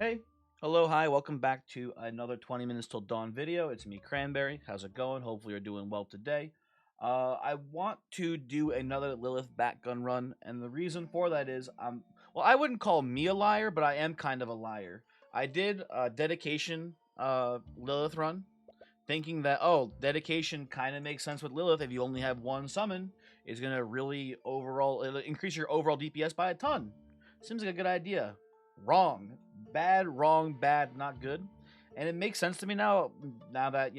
Hey, hello, hi, welcome back to another 20 minutes till dawn video. It's me, Cranberry. How's it going? Hopefully you're doing well today. I want to do another Lilith backgun run, and the reason for that is, well, I wouldn't call me a liar, but I am kind of a liar. I did a dedication Lilith run, thinking that, oh, dedication kind of makes sense with Lilith if you only have one summon, is going to really it'll increase your overall DPS by a ton. Seems like a good idea. Wrong. Bad, wrong, bad, not good. And it makes sense to me now that,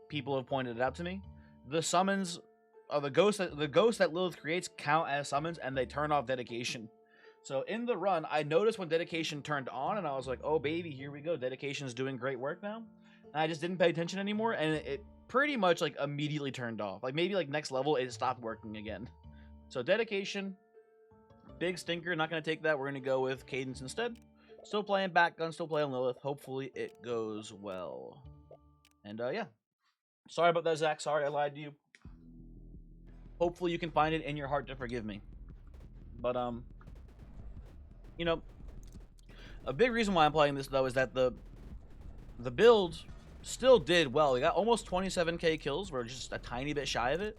people have pointed it out to me. The summons of the ghost that Lilith creates count as summons and they turn off dedication. So in the run, I noticed when dedication turned on and I was like, "Oh baby, here we go. Dedication is doing great work now." And I just didn't pay attention anymore and it pretty much like immediately turned off. Like maybe like next level it stopped working again. So dedication, big stinker, not going to take that. We're going to go with Cadence instead. Still playing backgun, still playing Lilith. Hopefully it goes well. And yeah. Sorry about that, Zach. Sorry I lied to you. Hopefully you can find it in your heart to forgive me. But you know, a big reason why I'm playing this though is that the build still did well. We got almost 27k kills. We're just a tiny bit shy of it.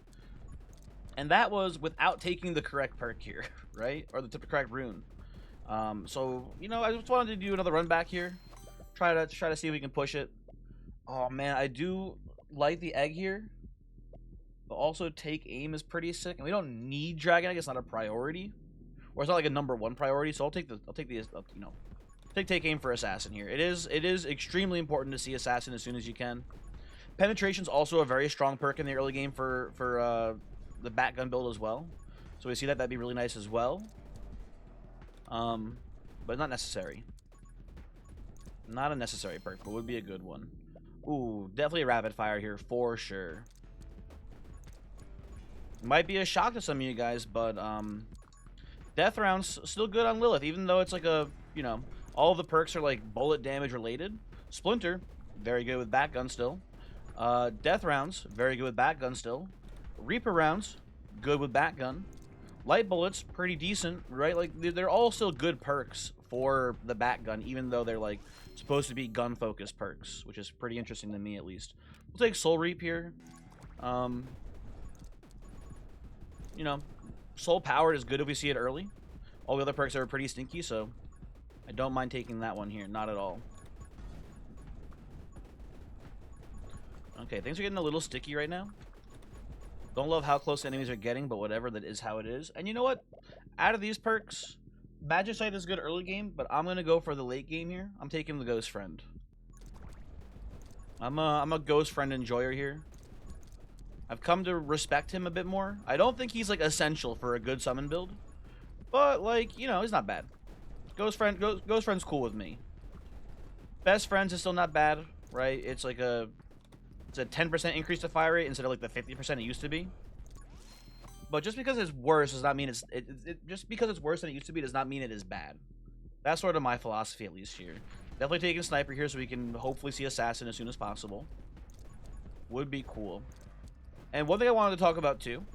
And that was without taking the correct perk here, right? Or the correct rune. So, I just wanted to do another run back here. Try to see if we can push it. Oh man, I do like the egg here. But also take aim is pretty sick. And we don't need dragon egg, it's not a priority. Or it's not like a #1 priority, so I'll take take aim for assassin here. It is extremely important to see assassin as soon as you can. Penetration's also a very strong perk in the early game for the backgun build as well. So we see that'd be really nice as well. But not necessary. Not a necessary perk, but would be a good one. Ooh, definitely a rapid fire here for sure. Might be a shock to some of you guys, but death rounds still good on Lilith, even though it's like all of the perks are like bullet damage related. Splinter, very good with backgun still. Death rounds, very good with backgun still. Reaper rounds, good with backgun. Light bullets, pretty decent, right? Like, they're all still good perks for the backgun, even though they're, like, supposed to be gun-focused perks, which is pretty interesting to me, at least. We'll take Soul Reap here. Soul Powered is good if we see it early. All the other perks are pretty stinky, so I don't mind taking that one here. Not at all. Okay, things are getting a little sticky right now. Don't love how close enemies are getting, but whatever, that is how it is. And you know what? Out of these perks, Magic Sight is good early game, but I'm going to go for the late game here. I'm taking the Ghost Friend. I'm a Ghost Friend enjoyer here. I've come to respect him a bit more. I don't think he's, like, essential for a good summon build. But, like, he's not bad. Ghost Friend's cool with me. Best Friends is still not bad, right? It's like it's a 10% increase to fire rate instead of like the 50% it used to be. But just because it's worse does not mean just because it's worse than it used to be does not mean it is bad. That's sort of my philosophy, at least here. Definitely taking sniper here so we can hopefully see assassin as soon as possible. Would be cool. And one thing I wanted to talk about too.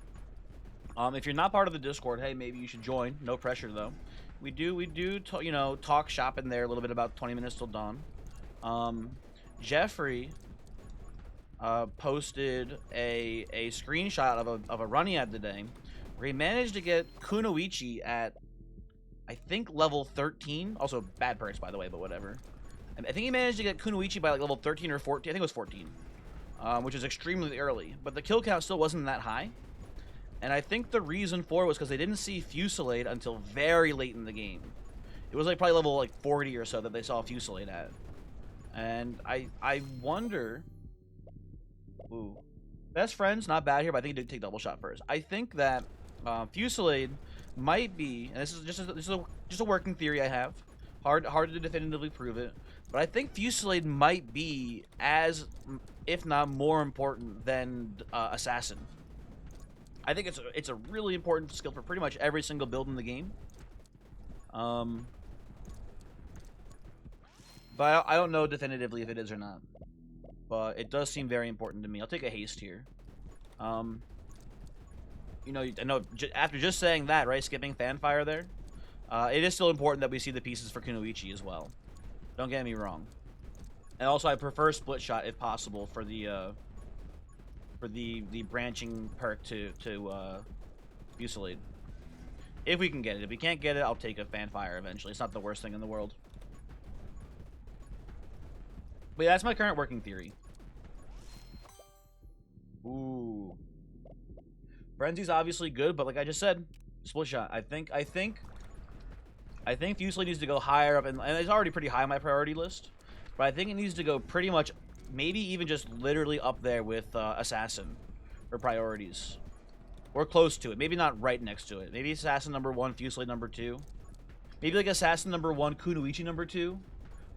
If you're not part of the Discord, hey, maybe you should join. No pressure though. We do talk shop in there a little bit about 20 minutes till dawn. Jeffrey posted a screenshot of a run he had today where he managed to get Kunoichi at, I think, level 13. Also, bad perks, by the way, but whatever. I think he managed to get Kunoichi by like level 13 or 14. I think it was 14, which is extremely early. But the kill count still wasn't that high. And I think the reason for it was because they didn't see Fusillade until very late in the game. It was like probably level like 40 or so that they saw Fusillade at. And I wonder... Ooh. Best Friends, not bad here, but I think he did take double shot first. I think that Fusillade might be, and this is just a working theory I have. Hard to definitively prove it, but I think Fusillade might be as, if not more important than Assassin. I think it's a really important skill for pretty much every single build in the game. But I don't know definitively if it is or not. But it does seem very important to me. I'll take a haste here. I know after just saying that, right, skipping Fanfire there, it is still important that we see the pieces for Kunoichi as well. Don't get me wrong. And also, I prefer split shot if possible for the branching perk to Fusillade. If we can get it. If we can't get it, I'll take a Fanfire eventually. It's not the worst thing in the world. But yeah, that's my current working theory. Ooh. Frenzy's obviously good, but like I just said, split shot. I think Fusillade needs to go higher up, and it's already pretty high on my priority list. But I think it needs to go pretty much, maybe even just literally up there with Assassin for priorities. Or close to it. Maybe not right next to it. Maybe Assassin number 1, Fusillade number 2. Maybe like Assassin number 1, Kunoichi number 2.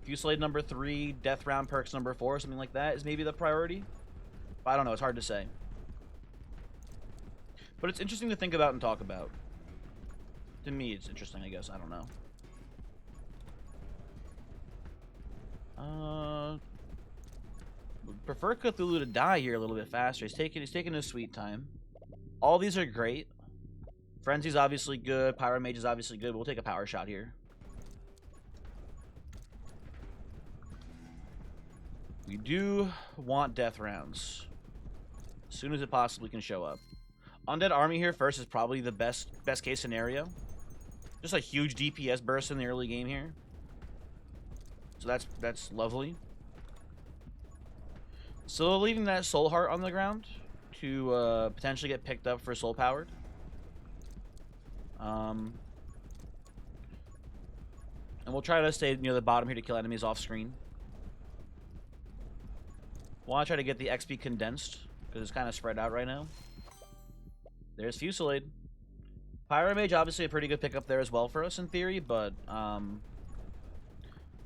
Fusillade number 3, Death Round Perks number 4, something like that is maybe the priority. But I don't know, it's hard to say. But it's interesting to think about and talk about. To me, it's interesting, I guess. I don't know. Prefer Cthulhu to die here a little bit faster. He's taking his sweet time. All these are great. Frenzy's obviously good. Pyromage is obviously good. We'll take a power shot here. We do want death rounds. As soon as it possibly can show up. Undead Army here first is probably the best case scenario. Just a huge DPS burst in the early game here. So that's lovely. Still leaving that Soul Heart on the ground to potentially get picked up for Soul Powered. And we'll try to stay near the bottom here to kill enemies off screen. Want to try to get the XP condensed because it's kind of spread out right now. There's Fusillade. Pyromage, obviously a pretty good pickup there as well for us in theory, but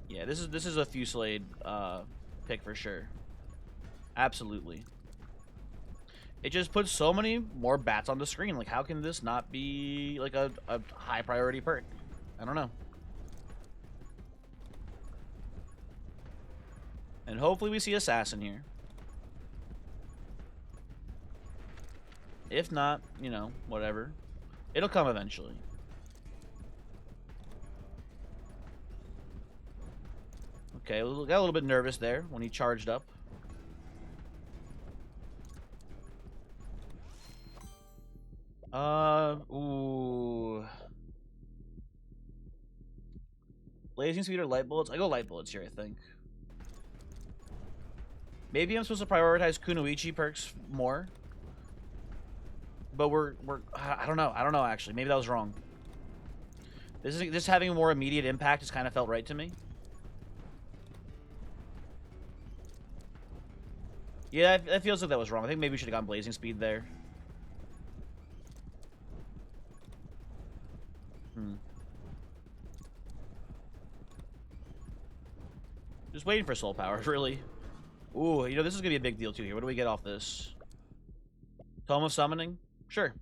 yeah, this is a Fusillade pick for sure. Absolutely. It just puts so many more bats on the screen. Like, how can this not be like a high priority perk? I don't know. And hopefully we see Assassin here. If not, you know, whatever. It'll come eventually. Okay, got a little bit nervous there when he charged up. Ooh. Blazing Speed or Light Bullets? I go Light Bullets here, I think. Maybe I'm supposed to prioritize Kunoichi perks more. But I don't know. I don't know, actually. Maybe that was wrong. This having a more immediate impact has kind of felt right to me. Yeah, it feels like that was wrong. I think maybe we should have gone Blazing Speed there. Just waiting for Soul Power, really. Ooh, you know, this is going to be a big deal, too, here. What do we get off this? Tome of Summoning? Sure.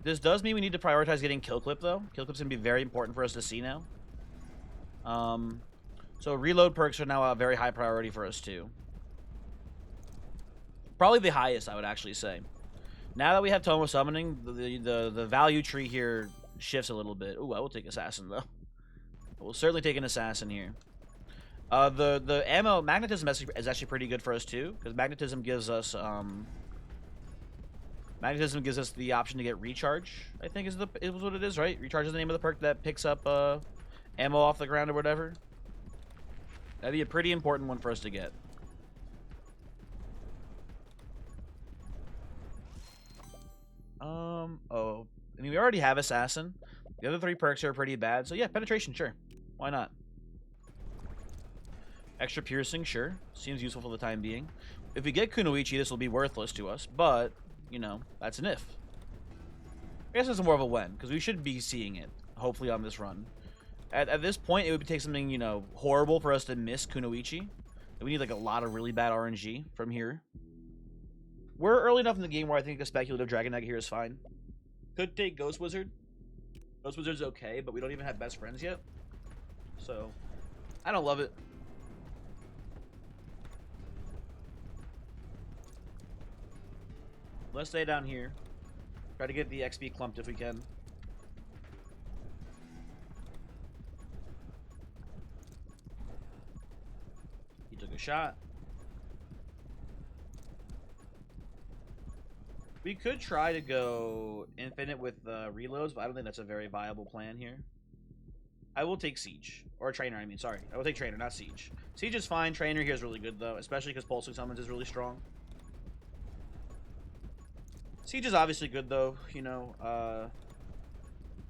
This does mean we need to prioritize getting Kill Clip, though. Kill Clip's going to be very important for us to see now. So reload perks are now a very high priority for us, too. Probably the highest, I would actually say. Now that we have Tome of Summoning, the value tree here shifts a little bit. Ooh, I will take Assassin, though. We'll certainly take an Assassin here. The ammo magnetism is actually pretty good for us too, because magnetism gives us the option to get recharge. I think is what it is, right? Recharge is the name of the perk that picks up ammo off the ground or whatever. That'd be a pretty important one for us to get. Oh, I mean we already have Assassin. The other 3 perks are pretty bad, so yeah, Penetration, sure, why not? Extra Piercing, sure. Seems useful for the time being. If we get Kunoichi, this will be worthless to us, but, you know, that's an if. I guess it's more of a when, because we should be seeing it, hopefully, on this run. At this point, it would take something, you know, horrible for us to miss Kunoichi. We need, like, a lot of really bad RNG from here. We're early enough in the game where I think a speculative Dragon Egg here is fine. Could take Ghost Wizard. Ghost Wizard's okay, but we don't even have best friends yet. So, I don't love it. Let's stay down here. Try to get the XP clumped if we can. a shot. We could try to go infinite with reloads, but I don't think that's a very viable plan here. I will take Siege. Or Trainer, I mean, sorry. I will take Trainer, not Siege. Siege is fine. Trainer here is really good, though, especially because Pulsing Summons is really strong. Siege is obviously good, though. You know,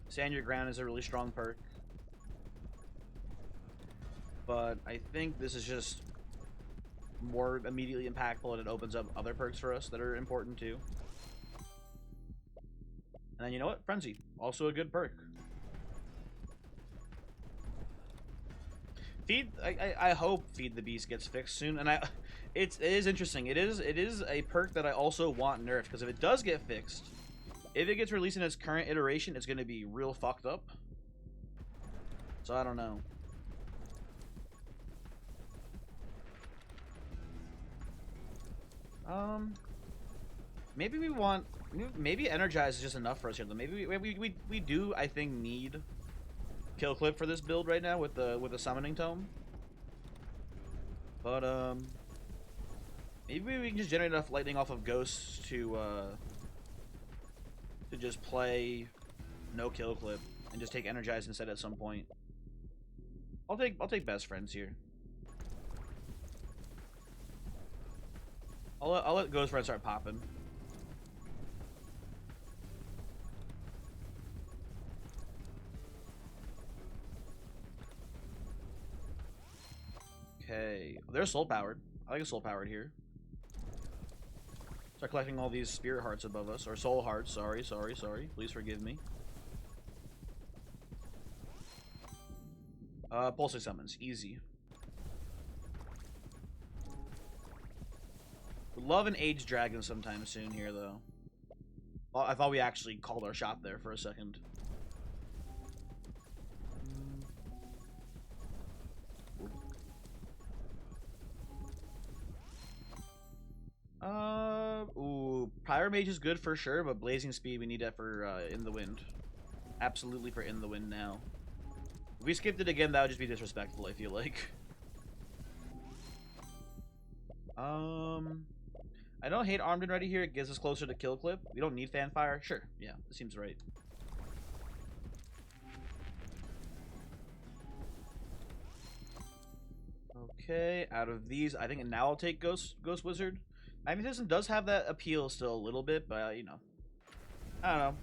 Stand Your Ground is a really strong perk. But I think this is just more immediately impactful, and it opens up other perks for us that are important, too. And then, you know what? Frenzy. Also a good perk. I hope Feed the Beast gets fixed soon, and it is interesting. It is a perk that I also want nerfed, because if it does get fixed, if it gets released in its current iteration, it's going to be real fucked up. So I don't know. Maybe we want, maybe Energize is just enough for us here. Though maybe we do, I think, need Kill Clip for this build right now with the Summoning Tome. But maybe we can just generate enough lightning off of Ghosts to just play no Kill Clip and just take Energize instead at some point. I'll take Best Friends here. I'll let Ghost Friends start popping. Okay, they're soul powered. I like a soul powered here. Start collecting all these spirit hearts above us, or soul hearts. Sorry. Please forgive me. Pulsing Summons, easy. Would love an Age Dragon sometime soon here, though. Oh, I thought we actually called our shot there for a second. Ooh, Pyro Mage is good for sure, but Blazing Speed, we need that for In the Wind. Absolutely for In the Wind now. If we skipped it again, that would just be disrespectful, I feel like. I don't hate Armed and Ready here. It gets us closer to Kill Clip. We don't need Fanfire. Sure, yeah, that seems right. Okay, out of these, I think now I'll take Ghost Wizard. Magnetism does have that appeal still a little bit, but, you know. I don't know.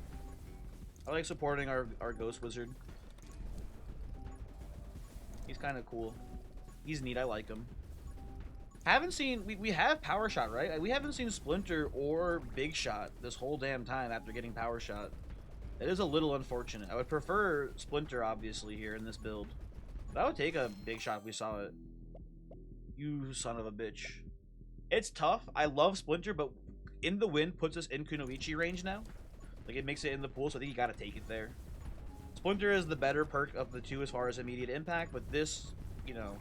I like supporting our Ghost Wizard. He's kind of cool. He's neat. I like him. Haven't seen... We have Power Shot, right? We haven't seen Splinter or Big Shot this whole damn time after getting Power Shot. That is a little unfortunate. I would prefer Splinter, obviously, here in this build. But I would take a Big Shot if we saw it. You son of a bitch. It's tough. I love Splinter, but In the Wind puts us in Kunoichi range now. Like, it makes it in the pool, so I think you gotta take it there. Splinter is the better perk of the two as far as immediate impact, but this, you know,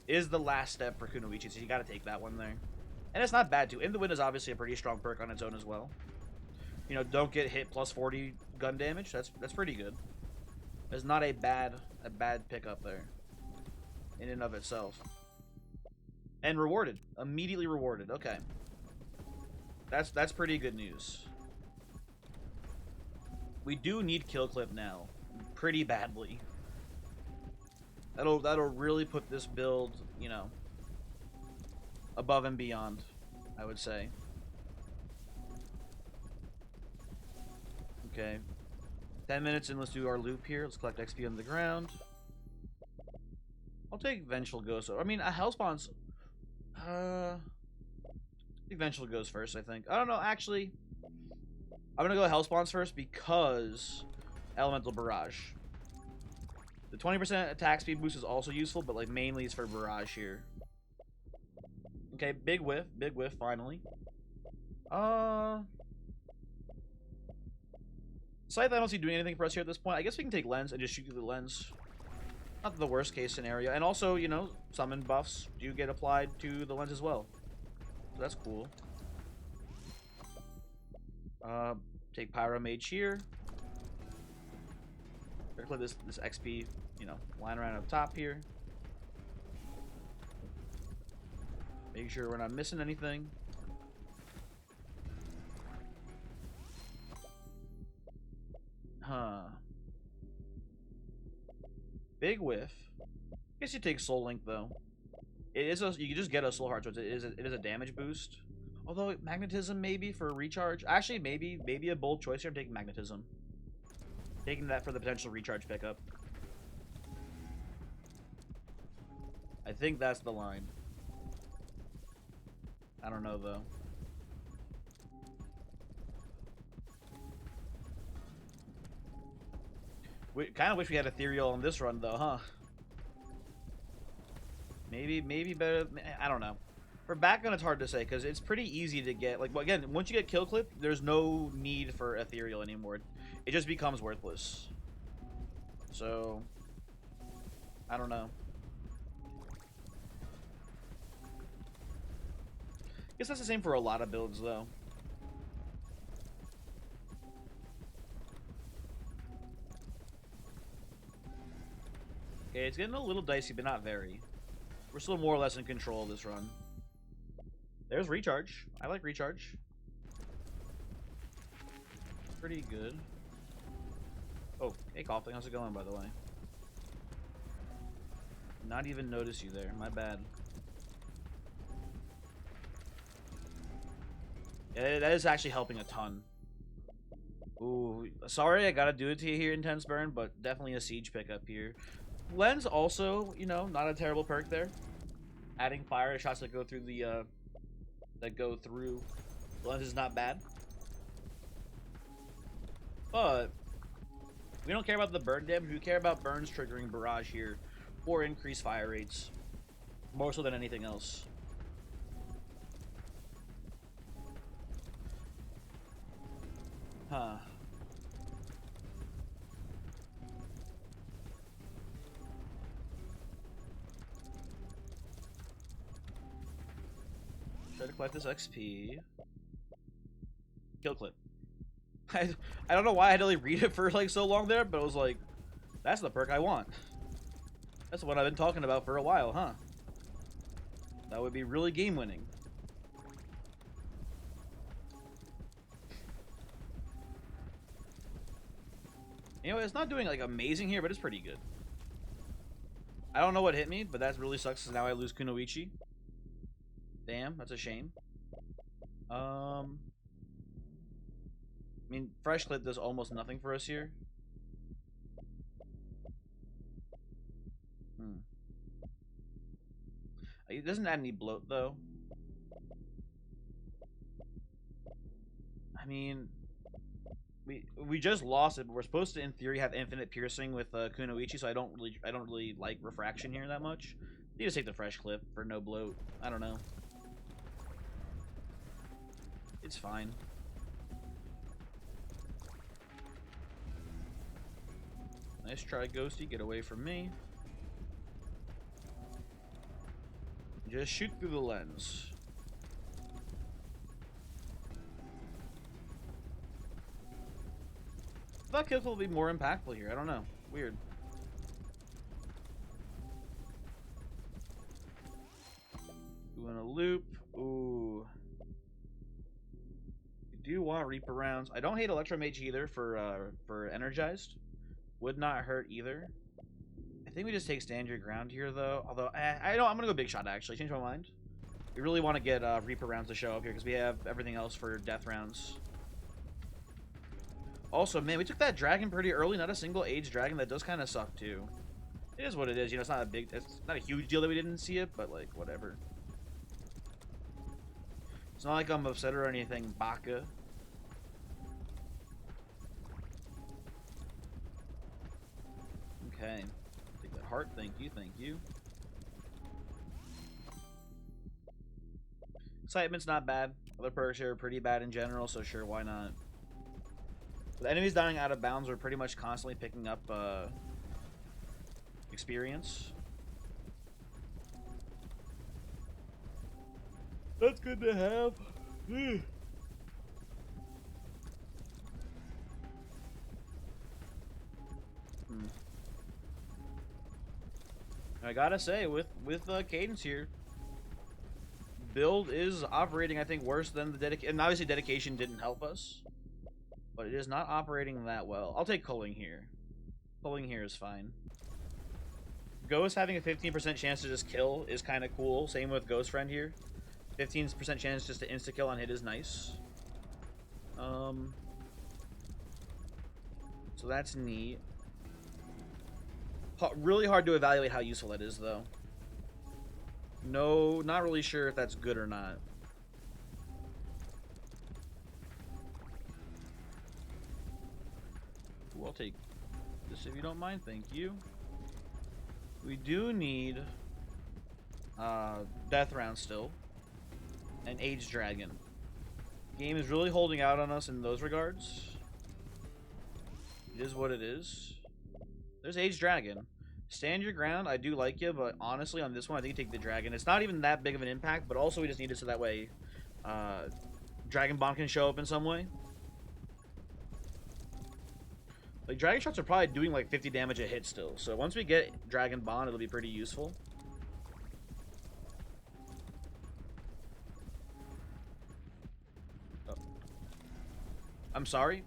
is the last step for Kunoichi, so you gotta take that one there. And it's not bad, too. In the Wind is obviously a pretty strong perk on its own as well. You know, don't get hit plus 40 gun damage. That's pretty good. It's not a bad pickup there in and of itself. And rewarded. Immediately rewarded. Okay. That's pretty good news. We do need Kill Clip now. Pretty badly. That'll really put this build, you know, above and beyond, I would say. Okay. 10 minutes in, let's do our loop here. Let's collect XP on the ground. I'll take Vengeful Ghost. I mean, a Hellspawn's... I think Vengeful goes first, I think. I don't know, actually. I'm gonna go Hellspawns first because Elemental Barrage. The 20% attack speed boost is also useful, but like mainly it's for Barrage here. Okay, big whiff, finally. Scythe, I don't see doing anything for us here at this point. I guess we can take Lens and just shoot through the Lens. Not the worst case scenario. And also, you know, summon buffs do get applied to the Lens as well. So that's cool. Take Pyro Mage here. Let this XP, you know, line around up top here. Make sure we're not missing anything. Huh. Big whiff. I guess you take Soul Link though. It is you can just get a Soul Heart, so it is a damage boost. Although magnetism maybe for a recharge. Actually, maybe a bold choice here. I'm taking magnetism. Taking that for the potential recharge pickup. I think that's the line. I don't know though. We kind of wish we had Ethereal on this run though, huh? Maybe better. I don't know. For backgun, it's hard to say because it's pretty easy to get. Like, well, again, once you get kill clip, there's no need for Ethereal anymore. It just becomes worthless. So, I don't know. I guess that's the same for a lot of builds, though. Okay, it's getting a little dicey, but not very. We're still more or less in control of this run. There's recharge. I like recharge. It's pretty good. Oh, hey Coughing, how's it going, by the way? Not even notice you there. My bad. Yeah, that is actually helping a ton. Ooh, sorry I gotta do it to you here, Intense Burn, but definitely a siege pickup here. Lens also, you know, not a terrible perk there. Adding fire shots that go through the lens is not bad. But we don't care about the burn damage. We care about burns triggering barrage here or increased fire rates more so than anything else. Huh. Try to collect this XP. Kill clip. I don't know why I had to like read it for like so long there, but it was like, that's the perk I want. That's what I've been talking about for a while, huh? That would be really game winning. You know, it's not doing like amazing here, but it's pretty good. I don't know what hit me, but that really sucks because now I lose Kunoichi. Damn, that's a shame. I mean, fresh clip does almost nothing for us here. It doesn't add any bloat though. I mean, we just lost it, but we're supposed to, in theory, have infinite piercing with Kunoichi, so I don't really like refraction here that much. You just take the fresh clip for no bloat. I don't know. It's fine. Nice try, Ghosty. Get away from me. Just shoot through the lens. I thought kills will be more impactful here. I don't know. Weird. Doing a loop. Ooh. You do want Reaper rounds. I don't hate Electromage either for energized. Would not hurt either. I think we just take stand your ground here though. Although I know I'm gonna go big shot actually. Change my mind. We really want to get Reaper rounds to show up here because we have everything else for death rounds. Also, man, we took that dragon pretty early. Not a single age dragon. That does kind of suck too. It is what it is. You know, it's not a huge deal that we didn't see it, but like whatever. It's not like I'm upset or anything, Baka. Okay. Take that heart. Thank you. Thank you. Excitement's not bad. Other perks are pretty bad in general, so sure, why not? The enemies dying out of bounds are pretty much constantly picking up experience. That's good to have. I gotta say, with Cadence here, build is operating, I think, worse than the dedication. And obviously, dedication didn't help us, but it is not operating that well. I'll take culling here. Culling here is fine. Ghost having a 15% chance to just kill is kind of cool. Same with Ghost Friend here. 15% chance just to insta-kill on hit is nice. So that's neat. Really hard to evaluate how useful that is, though. No, not really sure if that's good or not. Ooh, I'll take this if you don't mind. Thank you. We do need Death Round still. And Age Dragon. Game is really holding out on us in those regards. It is what it is. There's Age Dragon. Stand your ground, I do like you, but honestly on this one I think you take the dragon. It's not even that big of an impact, but also we just need it so that way Dragon Bond can show up in some way. Like, dragon shots are probably doing like 50 damage a hit still, so once we get Dragon Bond it'll be pretty useful. Oh. I'm sorry,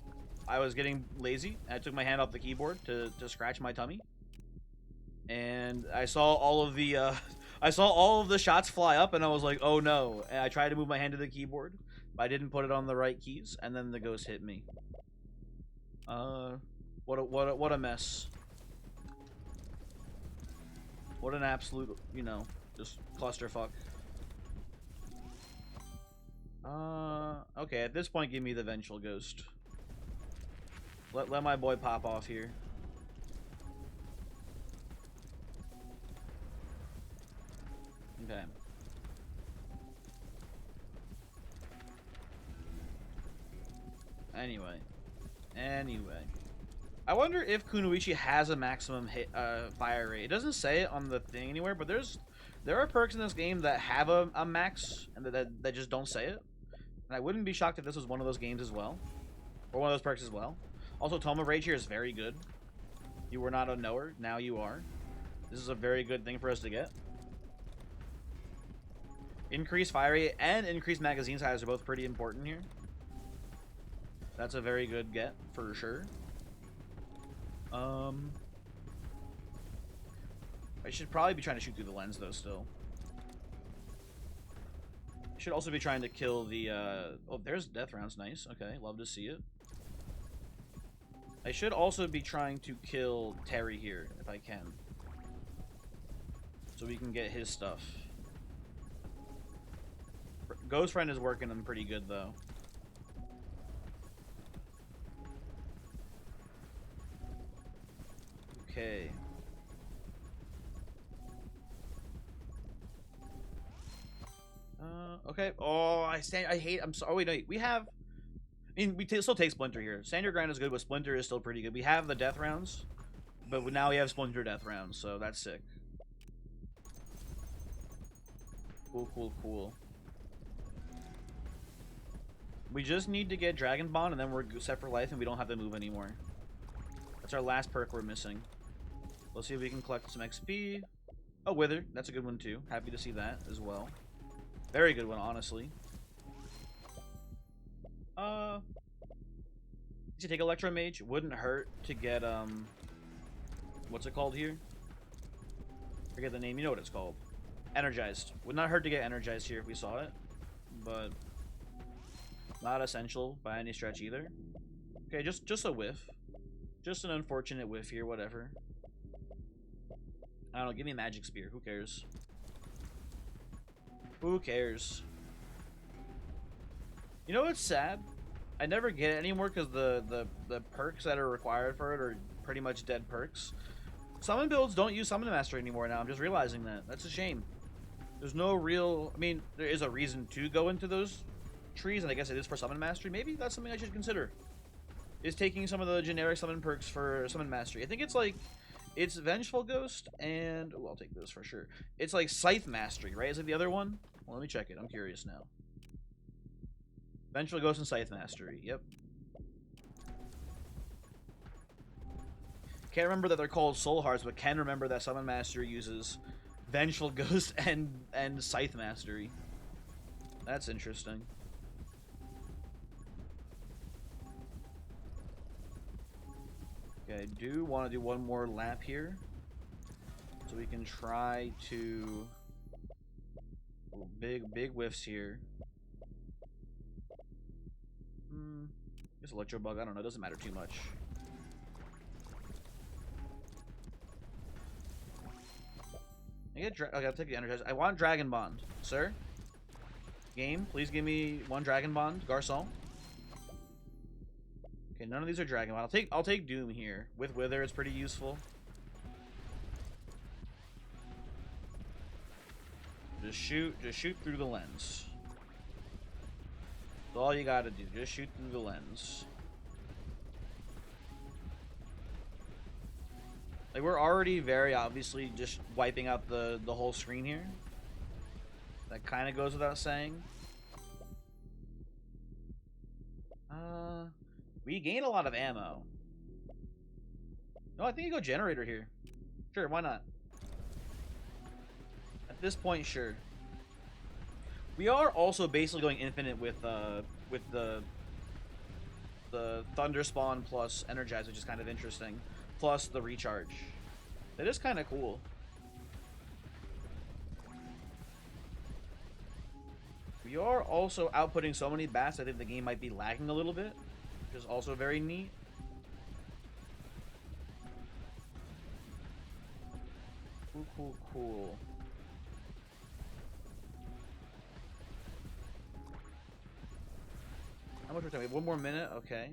I was getting lazy. I took my hand off the keyboard to scratch my tummy. And I saw all of the shots fly up, and I was like, "Oh no!" And I tried to move my hand to the keyboard, but I didn't put it on the right keys, and then the ghost hit me. What a mess! What an absolute, you know, just clusterfuck. Okay. At this point, give me the Vengeful Ghost. Let my boy pop off here. Okay. Anyway. I wonder if Kunoichi has a maximum hit fire rate. It doesn't say it on the thing anywhere, but there are perks in this game that have a max and that just don't say it. And I wouldn't be shocked if this was one of those games as well. Or one of those perks as well. Also, Tome of Rage here is very good. You were not a knower, now you are. This is a very good thing for us to get. Increased fire rate and increased magazine size are both pretty important here. That's a very good get, for sure. I should probably be trying to shoot through the lens, though, still. I should also be trying to kill the, oh, there's Death Rounds, nice. Okay, love to see it. I should also be trying to kill Terry here, if I can. So we can get his stuff. Ghost Friend is working him pretty good, though. Okay. Okay. Oh, I'm sorry. Oh, wait, wait. We have... I mean, we still take Splinter here. Stand Your Ground is good, but Splinter is still pretty good. We have the Death Rounds, but now we have Splinter Death Rounds, so that's sick. Cool. We just need to get Dragon Bond, and then we're set for life, and we don't have to move anymore. That's our last perk we're missing. Let's see if we can collect some XP. Oh, Wither. That's a good one, too. Happy to see that as well. Very good one, honestly. You take Electro Mage. Wouldn't hurt to get, what's it called here? Forget the name. You know what it's called. Energized. Would not hurt to get Energized here if we saw it. But not essential by any stretch either. Okay, just a whiff. Just an unfortunate whiff here, whatever. I don't know, give me a Magic Spear. Who cares? Who cares? You know what's sad? I never get it anymore because the perks that are required for it are pretty much dead perks. Summon builds don't use Summon Master anymore now. I'm just realizing that. That's a shame. There's no real... I mean, there is a reason to go into those trees, and I guess it is for Summon Mastery. Maybe that's something I should consider. Is taking some of the generic Summon perks for Summon Mastery. I think it's like... It's Vengeful Ghost and... Oh, I'll take this for sure. It's like Scythe Mastery, right? Is it the other one? Well, let me check it. I'm curious now. Vengeful Ghost and Scythe Mastery. Yep. Can't remember that they're called Soul Hearts, but can remember that Summon Mastery uses Vengeful Ghost and Scythe Mastery. That's interesting. Okay, I do want to do one more lap here. So we can try to... Ooh, big whiffs here. Just electro bug, I don't know, it doesn't matter too much. Okay, I'll take the energize. I want Dragon Bond, sir. Game, please give me one Dragon Bond, Garcon. Okay, none of these are Dragon Bond. I'll take Doom here. With Wither, it's pretty useful. Just shoot through the lens. That's all you gotta do. Just shoot through the lens. Like, we're already very obviously just wiping out the whole screen here. That kind of goes without saying. We gain a lot of ammo. No, I think you go generator here. Sure, why not? At this point, sure. We are also basically going infinite with the Thunder Spawn plus Energize, which is kind of interesting. Plus the recharge. That is kind of cool. We are also outputting so many bats, I think the game might be lagging a little bit, which is also very neat. Cool. How much more time? We have 1 more minute? Okay.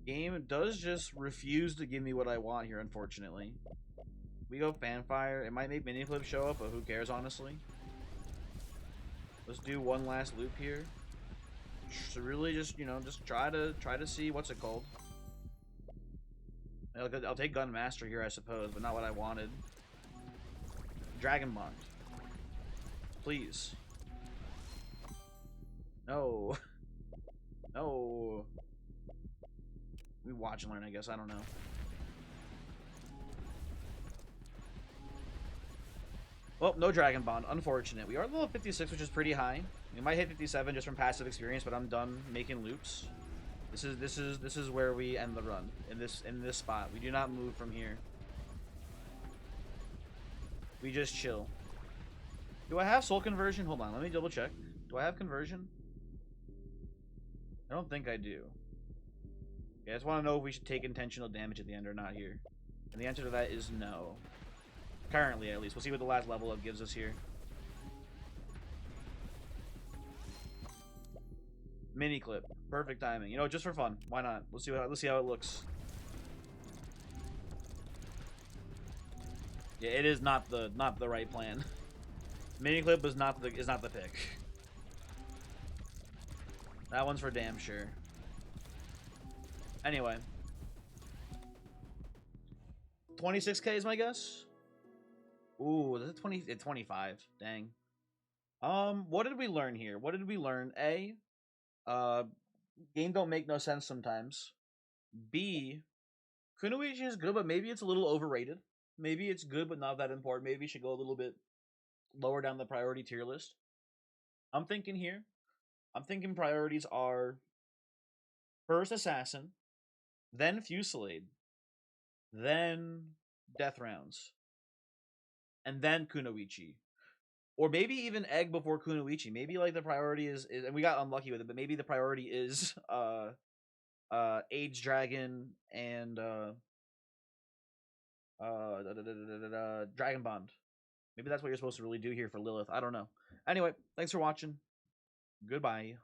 Game does just refuse to give me what I want here, unfortunately. We go Fanfire. It might make mini flips show up, but who cares, honestly? Let's do one last loop here. So really just, you know, just try to see what's it called. I'll take Gun Master here, I suppose, but not what I wanted. Dragon Bond. Please. No. No. We watch and learn, I guess. I don't know. Well, no Dragon Bond. Unfortunate. We are level 56, which is pretty high. We might hit 57 just from passive experience, but I'm done making loops. This is where we end the run. In this spot. We do not move from here. We just chill. Do I have soul conversion? Hold on, let me double check. Do I have conversion? I don't think I do. Okay, I just want to know if we should take intentional damage at the end or not here. And the answer to that is no. Currently, at least. We'll see what the last level up gives us here. Mini clip. Perfect timing. You know, just for fun. Why not? Let's see how it looks. Yeah, it is not the right plan. Mini clip is not the pick. That one's for damn sure. Anyway. 26k is my guess. Ooh, that's 25. Dang. What did we learn here? What did we learn? A, game don't make no sense sometimes. B, Kunoichi is good, but maybe it's a little overrated. Maybe it's good, but not that important. Maybe we should go a little bit lower down the priority tier list. I'm thinking priorities are first Assassin, then Fusillade, then Death Rounds, and then Kunoichi. Or maybe even Egg before Kunoichi. Maybe like the priority is and we got unlucky with it, but maybe the priority is Age Dragon and Dragon Bond. Maybe that's what you're supposed to really do here for Lilith. I don't know. Anyway, thanks for watching. Goodbye.